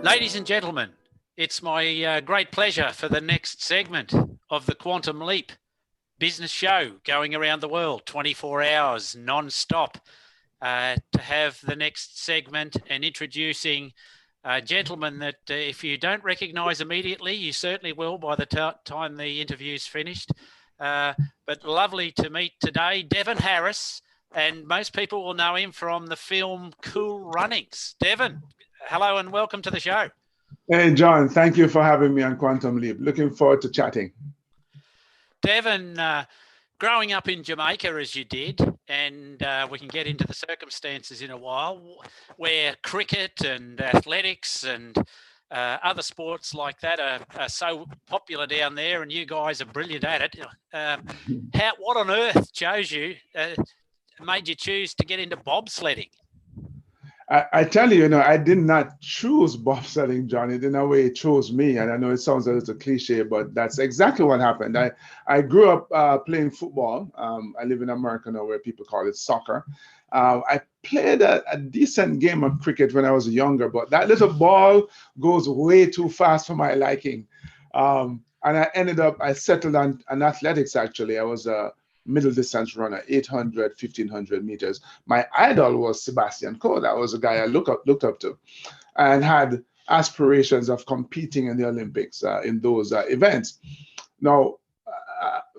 Ladies and gentlemen, it's my great pleasure for the next segment of the Quantum Leap business show going around the world, 24 hours non-stop, to have the next segment and introducing a gentleman that if you don't recognise immediately, you certainly will by the time the interview's finished. But lovely to meet today, Devon Harris, and most people will know him from the film Cool Runnings. Devon, hello and welcome to the show. Hey, John, thank you for having me on Quantum Leap. Looking forward to chatting. Devon, growing up in Jamaica as you did, and we can get into the circumstances in a while, where cricket and athletics and other sports like that are so popular down there, and you guys are brilliant at it. What on earth made you choose to get into bobsledding? I tell you, I did not choose bobsledding, John. In a way, it chose me. And I know it sounds a little cliche, but that's exactly what happened. I grew up playing football. I live in America now where people call it soccer. I played a decent game of cricket when I was younger, but that little ball goes way too fast for my liking. And I settled on athletics, actually. I was a middle distance runner, 800, 1500 meters. My idol was Sebastian Coe. That was a guy I looked up to and had aspirations of competing in the Olympics in those events. Now,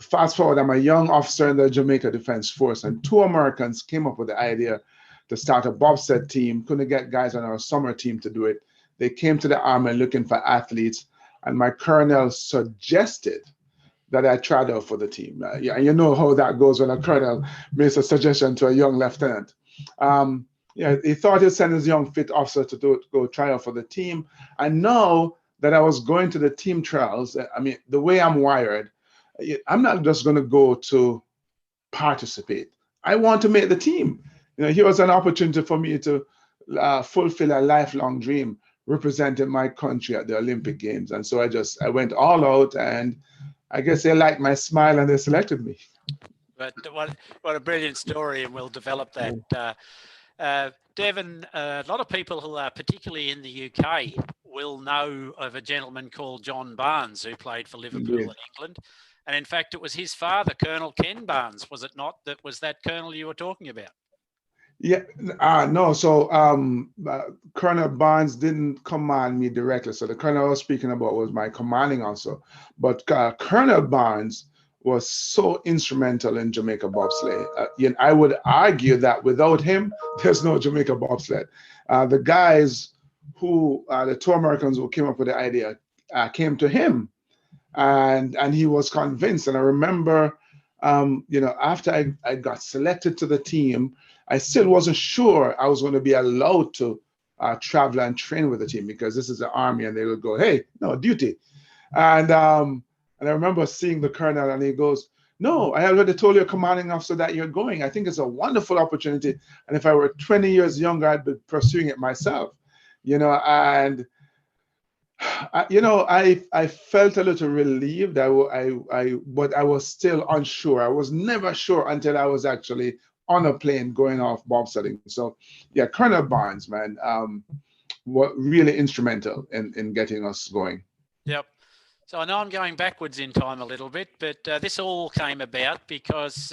fast forward, I'm a young officer in the Jamaica Defense Force, and two Americans came up with the idea to start a bobsled team. Couldn't get guys on our summer team to do it. They came to the Army looking for athletes, and my colonel suggested that I tried out for the team. You know how that goes when a colonel makes a suggestion to a young lieutenant. He thought he'd send his young fit officer to go try out for the team. I know that I was going to the team trials. I mean, the way I'm wired, I'm not just going to go to participate. I want to make the team. Here was an opportunity for me to fulfill a lifelong dream, representing my country at the Olympic Games. And so I went all out, and I guess they liked my smile and they selected me. But what a brilliant story, and we'll develop that. Devon, a lot of people who are particularly in the UK will know of a gentleman called John Barnes who played for Liverpool in England. And in fact, it was his father, Colonel Ken Barnes, was it not, that was that colonel you were talking about? Yeah, no. So Colonel Barnes didn't command me directly. So the colonel I was speaking about was my commanding officer. But Colonel Barnes was so instrumental in Jamaica bobsleigh. I would argue that without him, there's no Jamaica bobsled. The guys the two Americans who came up with the idea came to him, and he was convinced. And I remember, after I got selected to the team, I still wasn't sure I was going to be allowed to travel and train with the team, because this is the Army and they would go, hey, no, duty. And I remember seeing the colonel and he goes, no, I already told your commanding officer that you're going. I think it's a wonderful opportunity. And if I were 20 years younger, I'd be pursuing it myself, and I felt a little relieved. But I was still unsure. I was never sure until I was actually on a plane going off bobsledding. So yeah, Colonel Barnes, man, were really instrumental in getting us going. Yep. So I know I'm going backwards in time a little bit, but this all came about because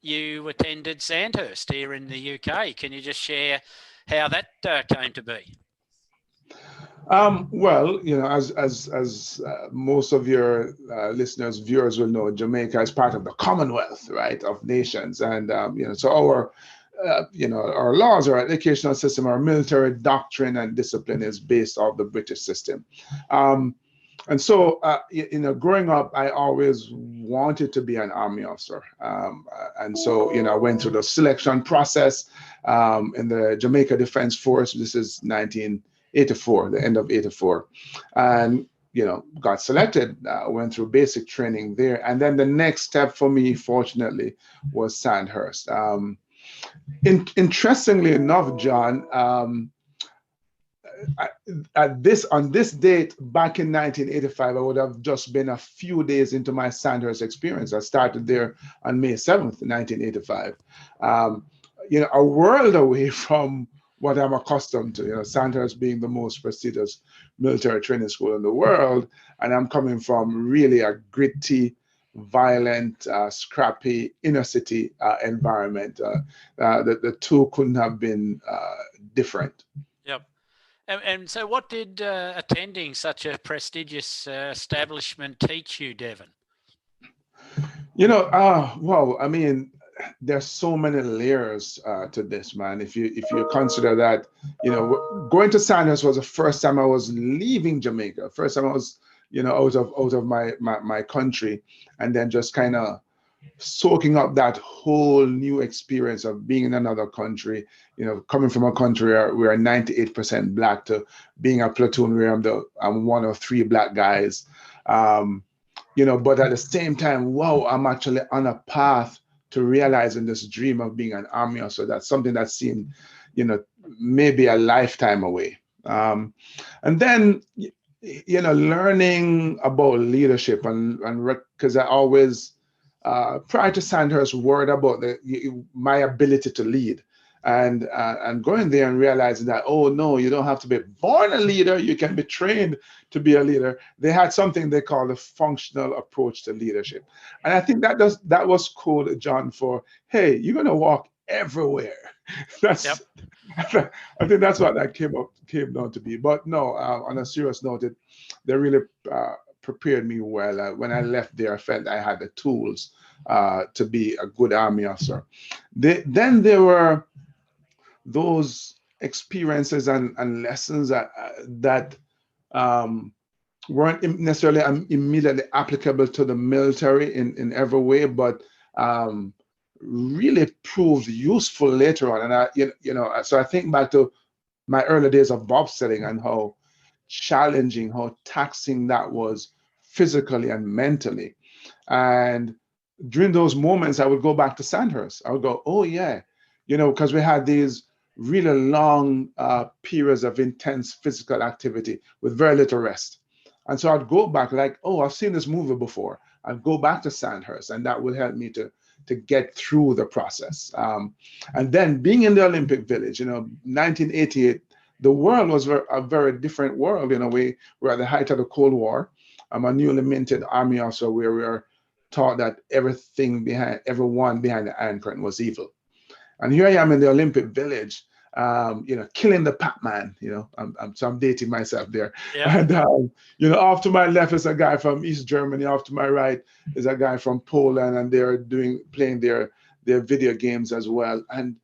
you attended Sandhurst here in the UK. Can you just share how that came to be? Well, as most of your listeners, viewers will know, Jamaica is part of the Commonwealth, right, of nations, and so our laws, our educational system, our military doctrine and discipline is based off the British system. And so, growing up, I always wanted to be an Army officer. And so, I went through the selection process in the Jamaica Defense Force. This is 1984, the end of 84. And, got selected, went through basic training there. And then the next step for me, fortunately, was Sandhurst. Interestingly enough, John, on this date back in 1985, I would have just been a few days into my Sandhurst experience. I started there on May 7th, 1985. A world away from what I'm accustomed to. Sandhurst being the most prestigious military training school in the world, and I'm coming from really a gritty, violent, scrappy inner city environment. The two couldn't have been different. Yep. And so what did attending such a prestigious establishment teach you, Devon? Well, I mean, there's so many layers to this, man. If you consider that, going to Sandhurst was the first time I was leaving Jamaica. First time I was, out of my country, and then just kind of soaking up that whole new experience of being in another country. Coming from a country where we're 98% black to being a platoon where I'm one of three black guys. But at the same time, wow, I'm actually on a path to realizing this dream of being an army officer. That's something that seemed, maybe a lifetime away. And then, learning about leadership and because I always, prior to Sandhurst, worried about my ability to lead. And going there and realizing that, oh no, you don't have to be born a leader, you can be trained to be a leader. They had something they call the functional approach to leadership. And I think that was code, John, for, hey, you're gonna walk everywhere. That's Yep. I think that's what that came down to be. But no, on a serious note, they really prepared me well. When I left there, I felt I had the tools to be a good army officer. Then there were those experiences and lessons that weren't necessarily immediately applicable to the military in every way, but really proved useful later on. And so I think back to my early days of bobsledding and how challenging, how taxing that was physically and mentally. And during those moments, I would go back to Sandhurst. I would go, oh yeah, because we had these really long periods of intense physical activity with very little rest. And so I'd go back like, oh, I've seen this movie before. I'd go back to Sandhurst, and that would help me to get through the process. And then being in the Olympic Village, 1988, the world was a very different world in a way. We're at the height of the Cold War. I'm a newly minted army officer where we were taught that everyone behind the Iron Curtain was evil. And here I am in the Olympic Village, killing the Pac-Man, so I'm dating myself there. Yeah. And, off to my left is a guy from East Germany. Off to my right is a guy from Poland, and they're playing their video games as well. And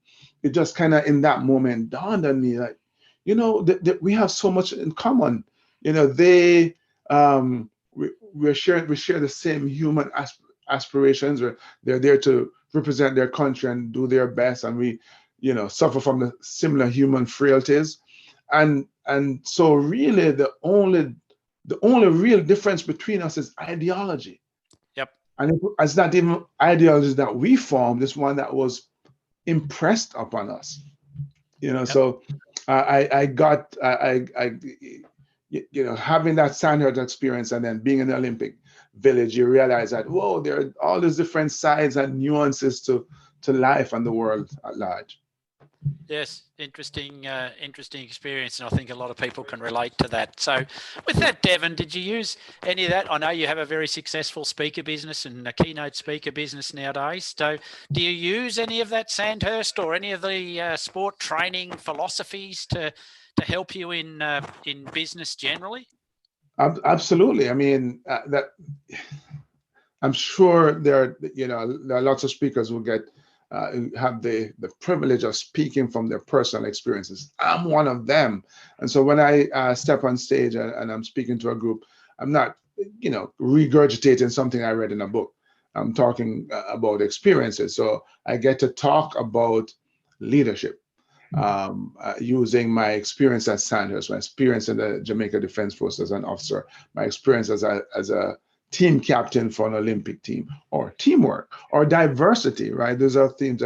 it just kind of in that moment dawned on me like, we have so much in common. We share the same human aspirations. They're there to represent their country and do their best, and we suffer from the similar human frailties, and so really the only real difference between us is ideology. Yep. And it's not even ideology that we formed, it's one that was impressed upon us. Yep. So having that Sandhurst experience and then being in the Olympic Village, you realize that, whoa, there are all these different sides and nuances to life and the world at large. Yes, interesting experience, and I think a lot of people can relate to that. So with that, Devon, did you use any of that? I know you have a very successful speaker business and a keynote speaker business nowadays. So do you use any of that Sandhurst or any of the sport training philosophies to help you in business generally? Absolutely. I mean, I'm sure there are lots of speakers who have the privilege of speaking from their personal experiences. I'm one of them. And so when I step on stage and I'm speaking to a group, I'm not, regurgitating something I read in a book. I'm talking about experiences. So I get to talk about leadership. Using my experience at Sandhurst, my experience in the Jamaica Defense Force as an officer, my experience as a team captain for an Olympic team, or teamwork, or diversity, right? Those are themes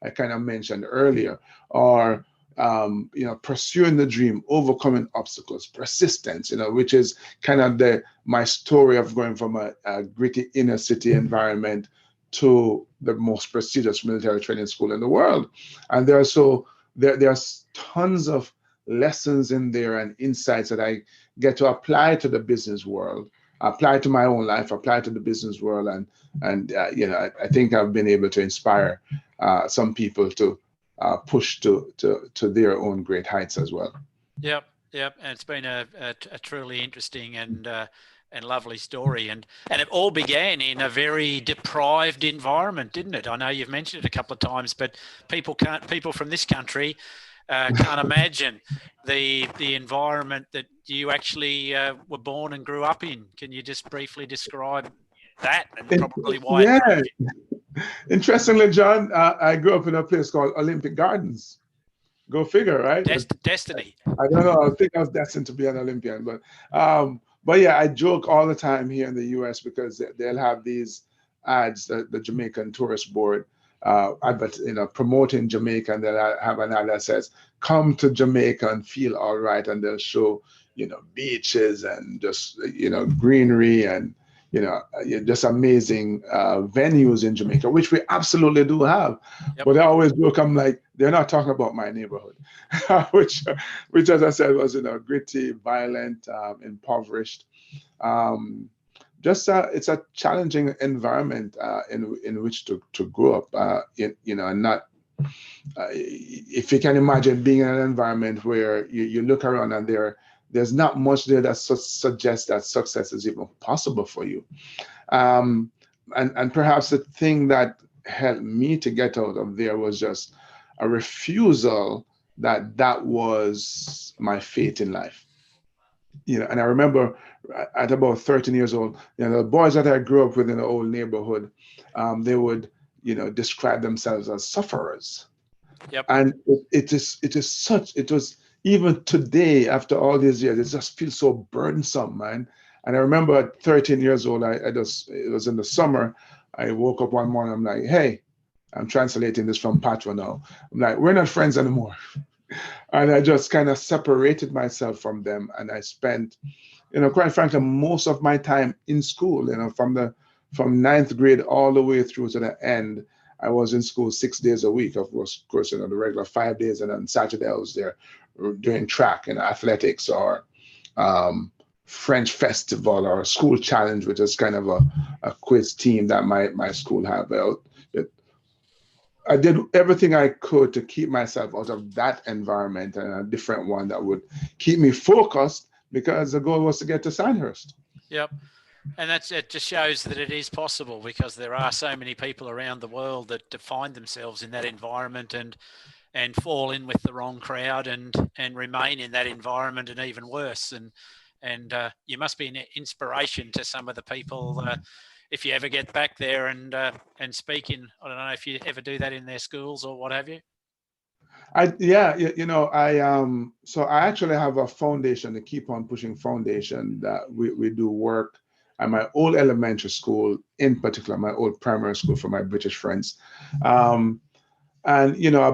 I kind of mentioned earlier, or pursuing the dream, overcoming obstacles, persistence, which is kind of my story of going from a gritty inner city environment to the most prestigious military training school in the world. And there are so there's tons of lessons in there and insights that I get to apply to the business world, apply to my own life, apply to the business world, and I think I've been able to inspire some people to push to their own great heights as well. Yep. And it's been a truly interesting and lovely story, and it all began in a very deprived environment, didn't it? I know you've mentioned it a couple of times, but people from this country can't imagine the environment that you actually were born and grew up in. Can you just briefly describe that and probably why it drove you? Interestingly, John, I grew up in a place called Olympic Gardens. Go figure, right? Destiny. I don't know. I think I was destined to be an Olympian, but yeah, I joke all the time here in the U.S. because they'll have these ads, the Jamaican Tourist Board, promoting Jamaica, and they'll have an ad that says, "Come to Jamaica and feel all right," and they'll show, beaches and just, greenery and, just amazing venues in Jamaica, which we absolutely do have. Yep. But I always joke, I'm like, they're not talking about my neighborhood, which, as I said, was, gritty, violent, impoverished. It's a challenging environment in which to grow up, and not, if you can imagine being in an environment where you look around and there's not much there that suggests that success is even possible for you. And perhaps the thing that helped me to get out of there was just a refusal that was my fate in life. And I remember at about 13 years old, the boys that I grew up with in the old neighborhood, they would, describe themselves as sufferers. Yep. And it was, even today, after all these years, it just feels so burdensome, man. And I remember at 13 years old, it was in the summer, I woke up one morning, I'm like, hey, I'm translating this from Patois now. I'm like, we're not friends anymore. And I just kind of separated myself from them. And I spent, quite frankly, most of my time in school, from ninth grade all the way through to the end. I was in school 6 days a week, of course, the regular 5 days. And on Saturday, I was there doing track and athletics or French festival or school challenge, which is kind of a quiz team that my school had. I did everything I could to keep myself out of that environment and a different one that would keep me focused, because the goal was to get to Sandhurst. Yep. And it just shows that it is possible, because there are so many people around the world that find themselves in that environment and fall in with the wrong crowd and remain in that environment, and even worse. And you must be an inspiration to some of the people if you ever get back there and speak in. I don't know if you ever do that in their schools or what have you. So I actually have a foundation, the Keep On Pushing Foundation, that we do work at my old elementary school, in particular my old primary school for my British friends. And a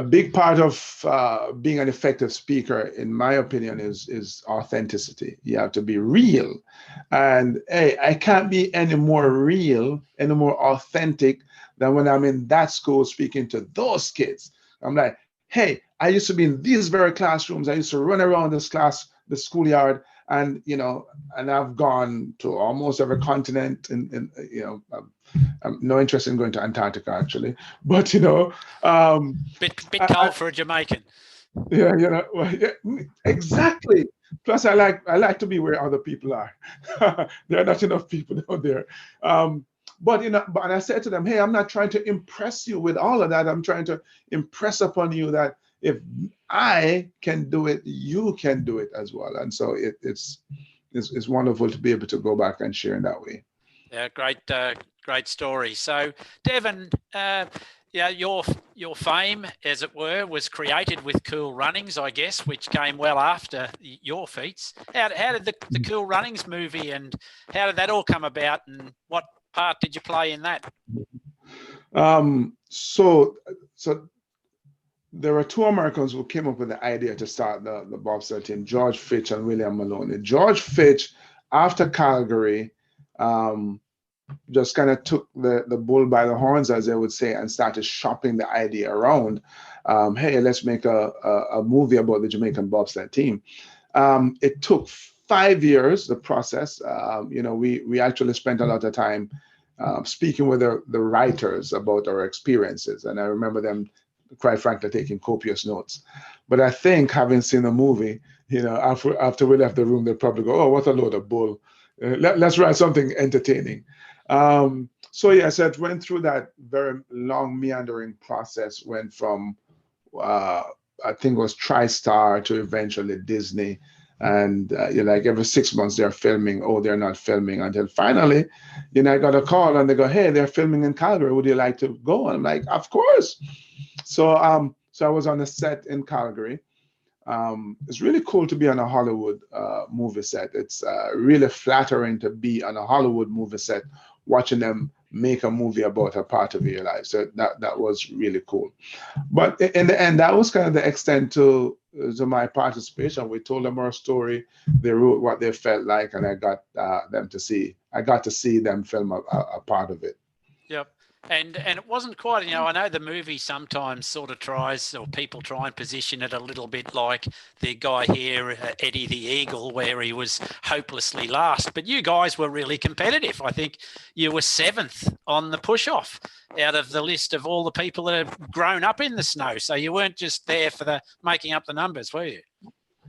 big part of being an effective speaker, in my opinion, is authenticity. You have to be real. And hey, I can't be any more real, any more authentic than when I'm in that school speaking to those kids. I'm like, hey, I used to be in these very classrooms. I used to run around the schoolyard, and and I've gone to almost every continent. I'm no interest in going to Antarctica, actually, but bit cold for a Jamaican. Yeah, exactly. Plus, I like to be where other people are. There are not enough people out there. But I said to them, hey, I'm not trying to impress you with all of that. I'm trying to impress upon you that if I can do it, you can do it as well. And so it's wonderful to be able to go back and share in that way. Yeah, great story. So, Devon, your fame, as it were, was created with Cool Runnings, I guess, which came well after your feats. How did the Cool Runnings movie, and how did that all come about, and what part did you play in that? So there were two Americans who came up with the idea to start the bobsled team, George Fitch and William Maloney. George Fitch, after Calgary, just kind of took the bull by the horns, as they would say, and started shopping the idea around. Hey, let's make a movie about the Jamaican bobsled team. It took 5 years, the process. We actually spent a lot of time speaking with the writers about our experiences. And I remember them, quite frankly, taking copious notes. But I think, having seen the movie, after we left the room, they'd probably go, oh, what a load of bull. Let's write something entertaining. So yes, it went through that very long meandering process, went from, I think it was TriStar to eventually Disney. And like every 6 months they're filming, oh, they're not filming, until finally, I got a call and they go, hey, they're filming in Calgary. Would you like to go? And I'm like, of course. So I was on a set in Calgary. It's really cool to be on a Hollywood movie set. It's really flattering to be on a Hollywood movie set, watching them make a movie about a part of your life. So that was really cool. But in the end, that was kind of the extent to my participation. We told them our story. They wrote what they felt like, and I got to see them film a part of it. Yep. And it wasn't quite, I know the movie sometimes sort of tries, or people try and position it a little bit like the guy here, Eddie the Eagle, where he was hopelessly last. But you guys were really competitive. I think you were 7th on the push-off out of the list of all the people that have grown up in the snow. So you weren't just there for the making up the numbers, were you?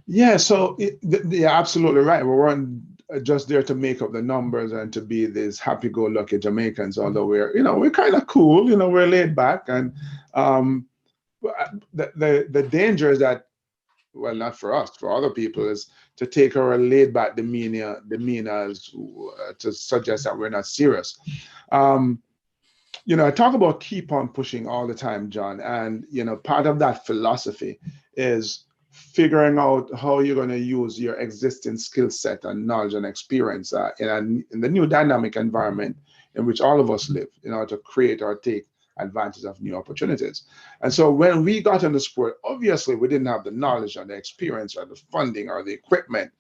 Yeah, so you're absolutely right. We weren't just there to make up the numbers and to be these happy-go-lucky Jamaicans, although we're kind of cool, we're laid back. And the danger is that, well, not for us, for other people, is to take our laid-back demeanor as, to suggest that we're not serious. I talk about keep on pushing all the time, John, and part of that philosophy is figuring out how you're going to use your existing skill set and knowledge and experience in the new dynamic environment in which all of us live, to create or take advantage of new opportunities. And so when we got into sport, obviously we didn't have the knowledge or the experience or the funding or the equipment.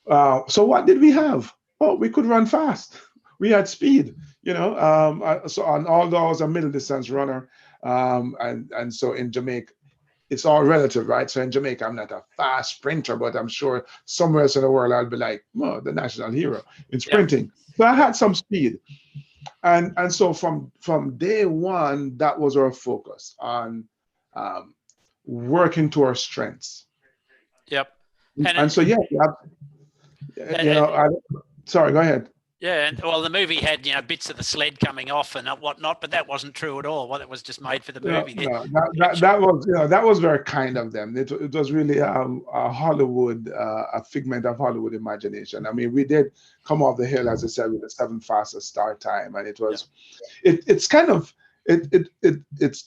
So what did we have? Oh, we could run fast. We had speed, so although I was a middle distance runner, and so in Jamaica, it's all relative, right? So in Jamaica, I'm not a fast sprinter, but I'm sure somewhere else in the world, I'll be like, oh, the national hero in sprinting. Yeah. So I had some speed. And so from day one, that was our focus on working to our strengths. Yep. And so, yeah, sorry, go ahead. Yeah, and well, the movie had bits of the sled coming off and whatnot, but that wasn't true at all. Well, it was just made for the movie. No, that was very kind of them. It was really a Hollywood, a figment of Hollywood imagination. I mean, we did come off the hill, as I said, with the 7th fastest start time, and it was, it's kind of. It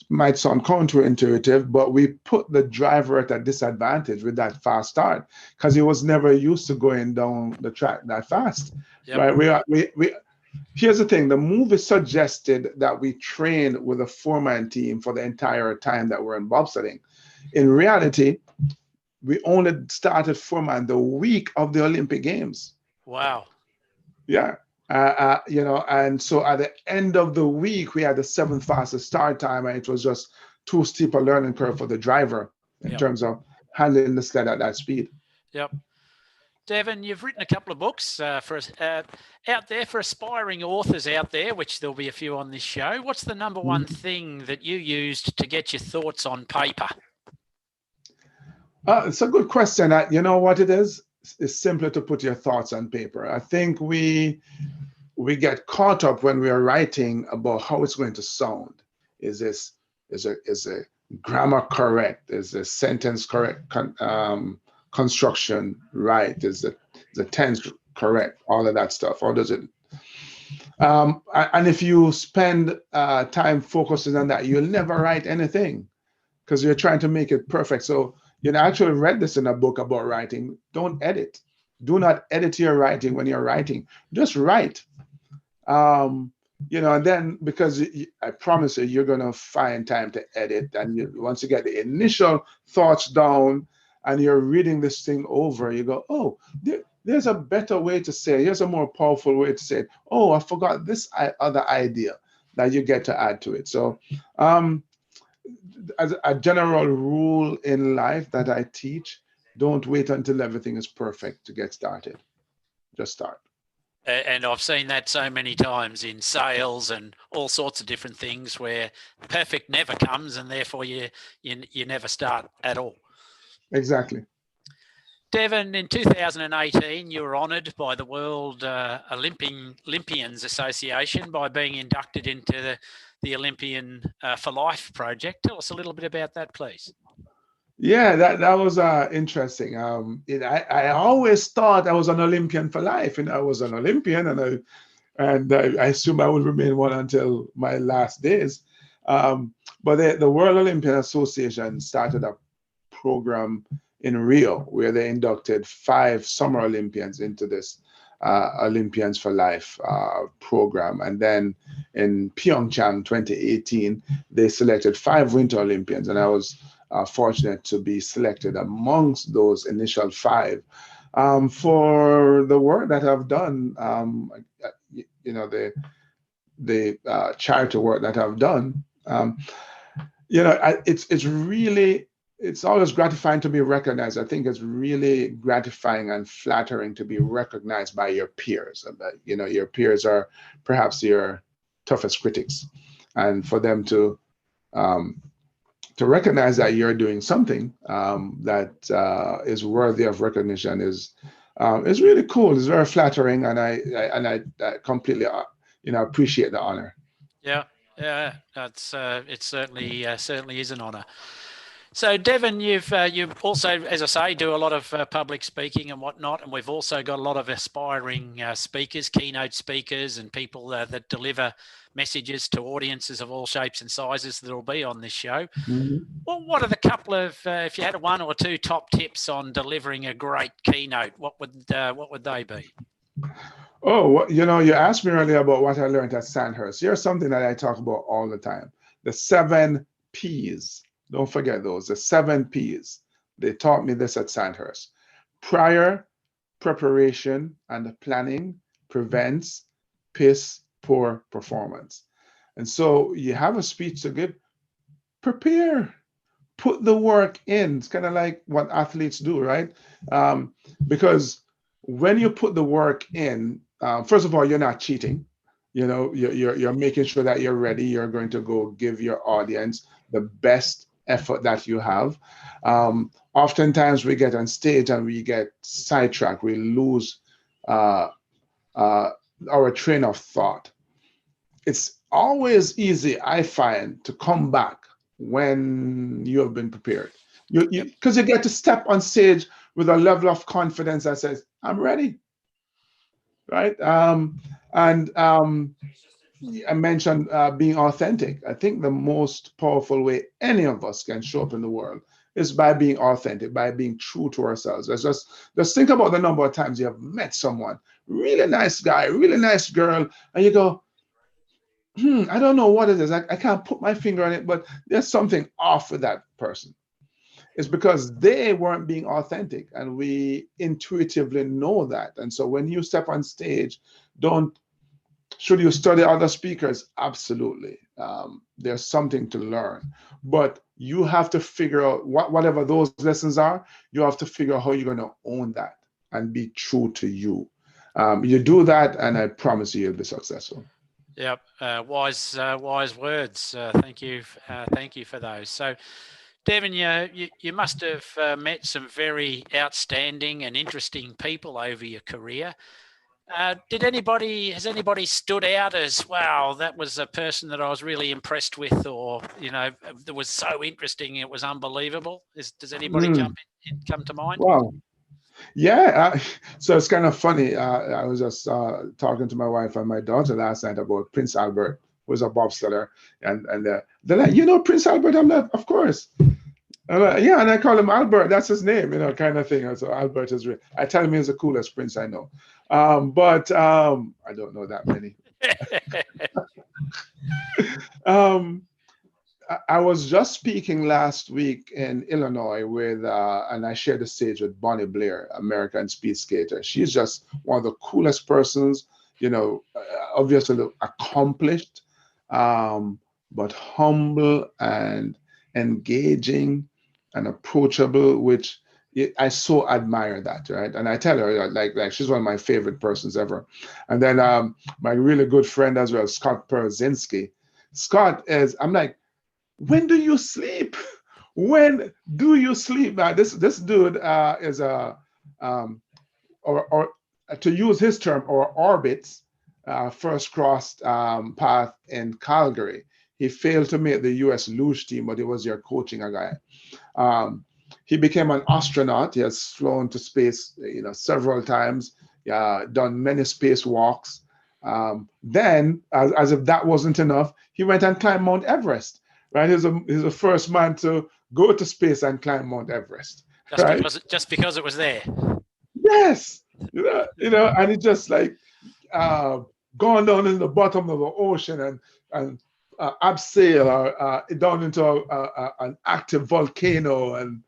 might sound counterintuitive, but we put the driver at a disadvantage with that fast start because he was never used to going down the track that fast. Yep. Right? We here's the thing: the movie suggested that we train with a 4-man team for the entire time that we're in bobsledding. In reality, we only started 4-man the week of the Olympic Games. Wow. Yeah. And so at the end of the week, we had the 7th fastest start time, and it was just too steep a learning curve for the driver in terms of handling the sled at that speed. Yep. Devon, you've written a couple of books out there for aspiring authors out there, which there'll be a few on this show. What's the number one thing that you used to get your thoughts on paper? It's a good question. You know what it is? It's simpler to put your thoughts on paper. I think we get caught up when we are writing about how it's going to sound. Is a grammar correct? Is the sentence correct? Construction right? Is the tense correct? All of that stuff. Or does it? And if you spend time focusing on that, you'll never write anything because you're trying to make it perfect. So I actually read this in a book about writing. Don't edit. Do not edit your writing when you're writing. Just write. And then because I promise you're going to find time to edit. And once you get the initial thoughts down and you're reading this thing over, you go, oh, there's a better way to say it. Here's a more powerful way to say it. Oh, I forgot this other idea that you get to add to it. So as a general rule in life that I teach, don't wait until everything is perfect to get started. Just start. And I've seen that so many times in sales and all sorts of different things where perfect never comes, and therefore you never start at all. Exactly. Devon, in 2018, you were honoured by the World Olympians Association by being inducted into the Olympian For Life project. Tell us a little bit about that, please. Yeah, that was interesting. I always thought I was an Olympian for life, and I was an Olympian, and I assume I would remain one until my last days. But the World Olympian Association started a program in Rio where they inducted 5 summer Olympians into this Olympians for Life program. And then in Pyeongchang 2018, they selected 5 Winter Olympians, and I was fortunate to be selected amongst those initial 5 for the work that I've done. The charity work that I've done. It's always gratifying to be recognized. I think it's really gratifying and flattering to be recognized by your peers. Your peers are perhaps your toughest critics, and for them to recognize that you're doing something that is worthy of recognition is really cool. It's very flattering, and I completely appreciate the honor. Yeah, that's it. Certainly is an honour. So, Devon, you've also, as I say, do a lot of public speaking and whatnot, and we've also got a lot of aspiring speakers, keynote speakers, and people that deliver messages to audiences of all shapes and sizes that will be on this show. Mm-hmm. Well, what are the couple of, if you had 1 or 2 top tips on delivering a great keynote, what would they be? Oh, you asked me earlier about what I learned at Sandhurst. Here's something that I talk about all the time: the 7 P's. Don't forget those, the 7 P's. They taught me this at Sandhurst. Prior, preparation, and planning prevents piss poor performance. And so you have a speech to give, prepare, put the work in. It's kind of like what athletes do, right? Because when you put the work in, first of all, you're not cheating. You're making sure that you're ready. You're going to go give your audience the best effort that you have. Oftentimes we get on stage and we get sidetracked. We lose our train of thought. It's always easy, I find, to come back when you have been prepared. Because you get to step on stage with a level of confidence that says, I'm ready. Right? I mentioned being authentic. I think the most powerful way any of us can show up in the world is by being authentic, by being true to ourselves. Just think about the number of times you have met someone, really nice guy, really nice girl, and you go, I don't know what it is. I can't put my finger on it, but there's something off with that person. It's because they weren't being authentic, and we intuitively know that. And so when you step on stage, should you study other speakers? Absolutely. There's something to learn, but you have to figure out whatever those lessons are. You have to figure out how you're going to own that and be true to you. You do that, and I promise you'll be successful. Yep, wise words. Thank you for those. So, Devon, you must have met some very outstanding and interesting people over your career. Has anybody stood out as, wow, that was a person that I was really impressed with, or that was so interesting, it was unbelievable? Does anybody come to mind? Wow. Yeah, so it's kind of funny. I was just talking to my wife and my daughter last night about Prince Albert, who was a bobsledder, and they're like, Prince Albert? I'm like, of course. I'm like, yeah, and I call him Albert. That's his name, kind of thing. So Albert is real. I tell him he's the coolest prince I know, but I don't know that many. I was just speaking last week in Illinois with, and I shared the stage with Bonnie Blair, American speed skater. She's just one of the coolest persons, obviously accomplished, but humble and engaging and approachable, which I so admire that, right? And I tell her like she's one of my favorite persons ever. And then my really good friend as well, Scott Perzinski. Scott is, I'm like, when do you sleep? When do you sleep? Now, this dude is a or to use his term, or orbits first crossed path in Calgary. He failed to make the U.S. luge team, but he was there coaching a guy. He became an astronaut. He has flown to space, several times. Done many spacewalks. Then, as if that wasn't enough, he went and climbed Mount Everest. Right, he's the first man to go to space and climb Mount Everest. Just because it was there. Yes, and it's just like gone down in the bottom of the ocean and abseil or down into an active volcano, and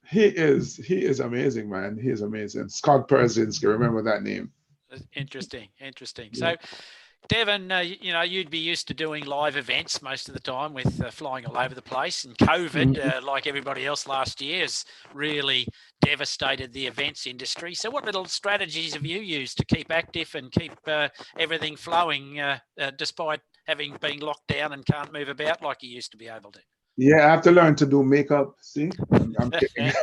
he is amazing, man. He is amazing. Scott Perzinski, remember that name? Interesting. So, Devon, you'd be used to doing live events most of the time with flying all over the place, and COVID, like everybody else last year, has really devastated the events industry. So what little strategies have you used to keep active and keep everything flowing despite having been locked down and can't move about like you used to be able to? Yeah, I have to learn to do makeup. See, I'm kidding.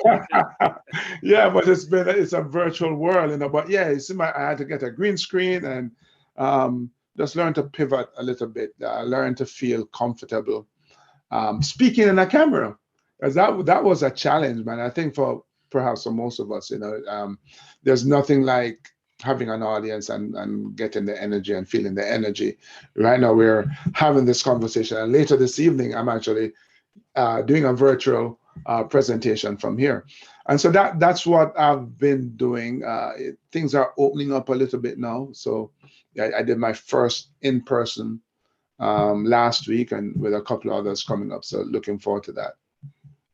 Yeah, but it's a virtual world, But yeah, you see, I had to get a green screen and just learn to pivot a little bit. Learn to feel comfortable speaking in a camera, because that was a challenge, man. I think for perhaps for most of us, there's nothing like having an audience and getting the energy and feeling the energy. Right now, we're having this conversation, and later this evening, I'm actually doing a virtual presentation from here. And so that's what I've been doing. Things are opening up a little bit now. So I did my first in-person last week, and with a couple of others coming up. So looking forward to that.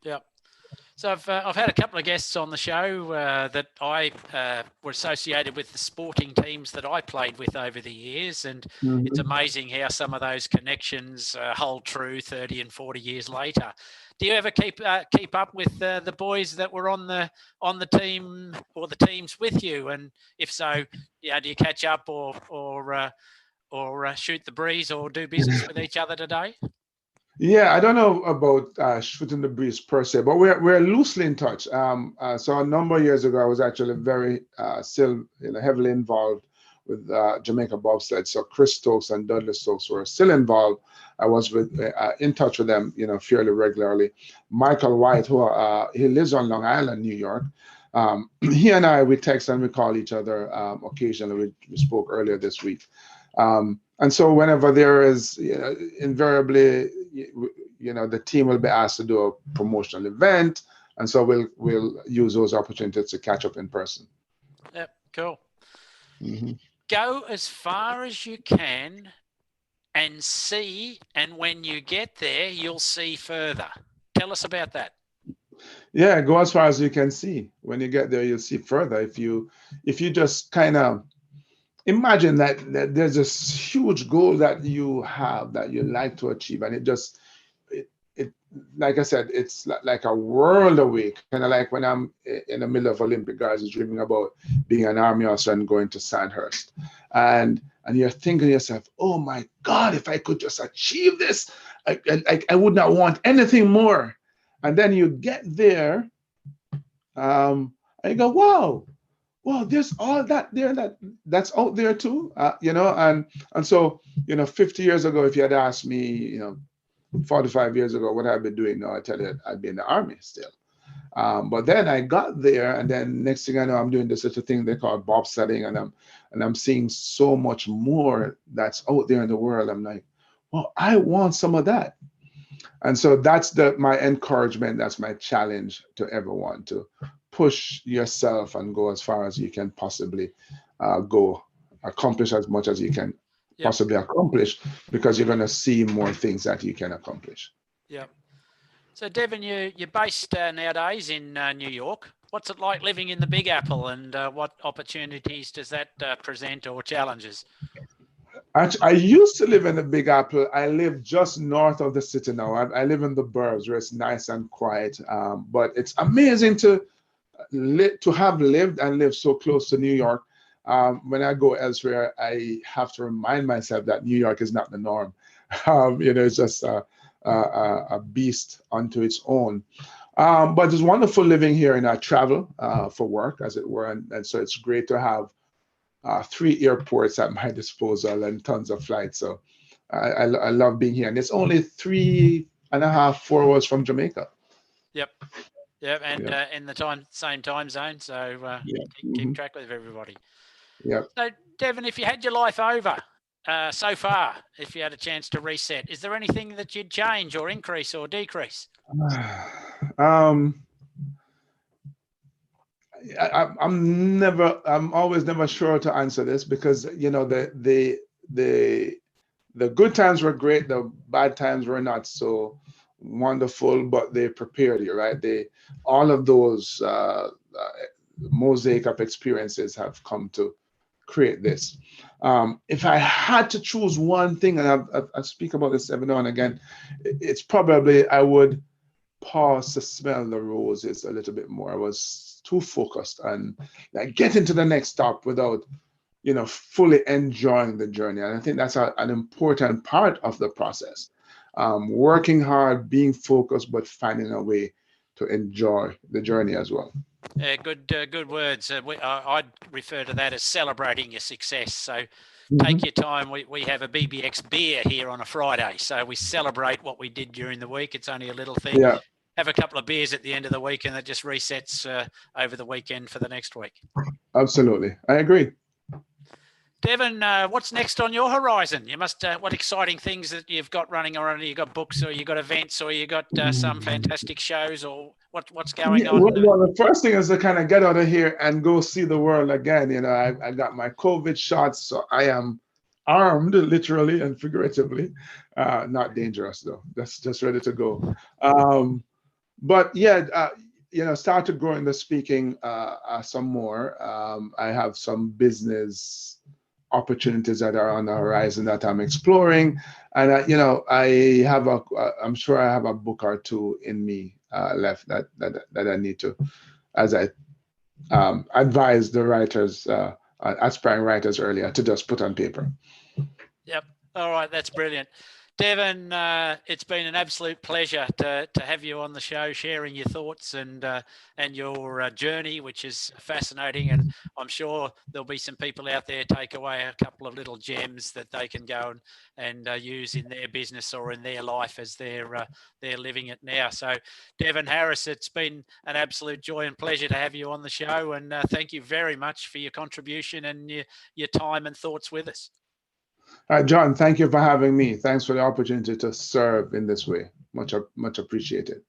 Yeah. So I've had a couple of guests on the show that I were associated with the sporting teams that I played with over the years, and it's amazing how some of those connections hold true 30 and 40 years later. Do you ever keep up with the boys that were on the team or the teams with you? And if so, do you catch up or shoot the breeze or do business with each other today? Yeah, I don't know about shooting the breeze per se, but we're loosely in touch. So a number of years ago, I was actually very still heavily involved with Jamaica bobsled. So Chris Stokes and Dudley Stokes were still involved. I was in touch with them, fairly regularly. Michael White, who he lives on Long Island, New York. He and I, we text and we call each other occasionally. We spoke earlier this week. And so whenever there is, invariably, the team will be asked to do a promotional event, and so we'll use those opportunities to catch up in person. Yep, cool. Go as far as you can and see, and when you get there, you'll see further. Tell us about that. Yeah, go as far as you can see. When you get there, you'll see further. If you just kind of imagine that there's this huge goal that you have that you like to achieve, and it like I said, it's like a world away, kind of like when I'm in the middle of Olympic Gardens dreaming about being an army officer and going to Sandhurst, and you're thinking to yourself, oh my God, if I could just achieve this, I would not want anything more. And then you get there, and you go, wow, there's all that there that's out there too, and so 50 years ago, if you had asked me, 45 years ago, what I've been doing now, I tell you, I'd be in the army still. But then I got there, and then next thing I know, I'm doing this little thing they call bobsledding, and I'm seeing so much more that's out there in the world. I'm like, well, I want some of that. And so that's my encouragement. That's my challenge to everyone, to push yourself and go as far as you can possibly go, accomplish as much as you can possibly accomplish, because you're going to see more things that you can accomplish. Yeah. So Devon, you're based nowadays in New York. What's it like living in the Big Apple, and what opportunities does that present or challenges? I used to live in the Big Apple. I live just north of the city now. I live in the burbs where it's nice and quiet. But it's amazing to have lived and lived so close to New York. When I go elsewhere, I have to remind myself that New York is not the norm. It's just a beast unto its own. But it's wonderful living here, and I travel for work, as it were. And so it's great to have 3 airports at my disposal and tons of flights. So I love being here. And it's only 3.5, 4 hours from Jamaica. Yep. Yeah, and in the same time zone, so keep track with everybody. Yeah. So, Devon, if you had your life over so far, if you had a chance to reset, is there anything that you'd change or increase or decrease? I'm always never sure to answer this, because the good times were great, the bad times were not so wonderful, but they prepared you, right? All of those mosaic of experiences have come to create this. If I had to choose one thing, and I speak about this every now and again, it's probably I would pause to smell the roses a little bit more. I was too focused on getting to the next stop without fully enjoying the journey. And I think that's an important part of the process. Working hard, being focused, but finding a way to enjoy the journey as well. Yeah, good words. I'd refer to that as celebrating your success. So take your time. We have a BBX beer here on a Friday, so we celebrate what we did during the week. It's only a little thing. Yeah. Have a couple of beers at the end of the week, and that just resets over the weekend for the next week. Absolutely, I agree. Devon, what's next on your horizon? You must. What exciting things that you've got running around? You got books, or you got events, or you got some fantastic shows, or what's going on? Well, the first thing is to kind of get out of here and go see the world again. I got my COVID shots, so I am armed, literally and figuratively. Not dangerous though. That's just ready to go. But yeah, started growing the speaking some more. I have some business opportunities that are on the horizon that I'm exploring, and I have I'm sure I have a book or two in me left that I need to, as I advised the writers, aspiring writers earlier, to just put on paper. Yep. All right, that's brilliant. Devon, it's been an absolute pleasure to have you on the show, sharing your thoughts and your journey, which is fascinating. And I'm sure there'll be some people out there take away a couple of little gems that they can go and use in their business or in their life as they're living it now. So, Devon Harris, it's been an absolute joy and pleasure to have you on the show. And thank you very much for your contribution and your time and thoughts with us. John, thank you for having me. Thanks for the opportunity to serve in this way. Much appreciated.